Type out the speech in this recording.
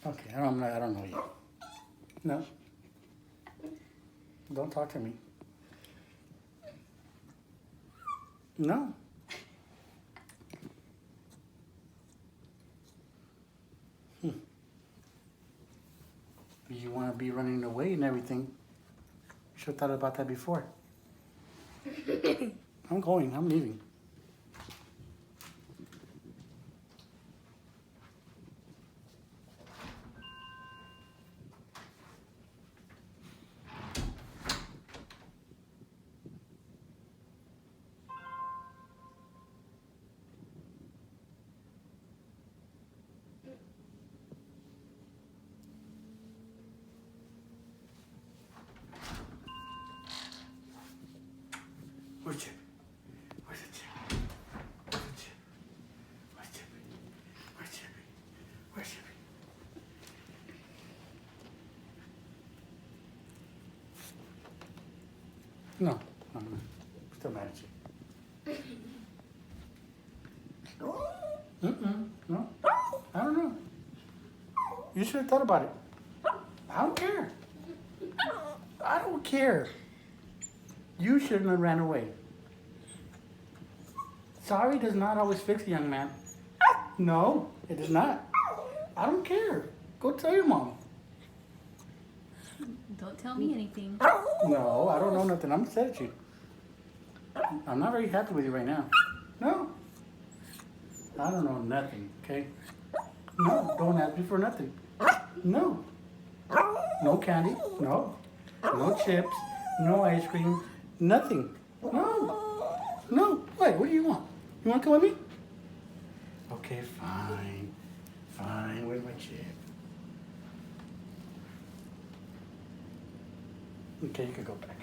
Okay, I don't know you. No. Don't talk to me. No. You want to be running away and everything. Should have thought about that before. I'm going. I'm leaving. Where's Chip? Where's the Chip? Where's the Chip? Where's Chippy? Where's Chippy? Where's Chippy? No. I'm still mad at you. No. I don't know. You should have thought about it. I don't care. I don't care. You shouldn't have ran away. Sorry does not always fix a young man. No, it does not. I don't care. Go tell your mom. Don't tell me anything. No, I don't know nothing. I'm upset at you. I'm not very happy with you right now. No. I don't know nothing, okay? No, don't ask me for nothing. No. No candy. No. No chips. No ice cream. Nothing. No. No. What? What do you want? You want to come with me? Okay, fine. Fine. Where's my chip? Okay, you can go back.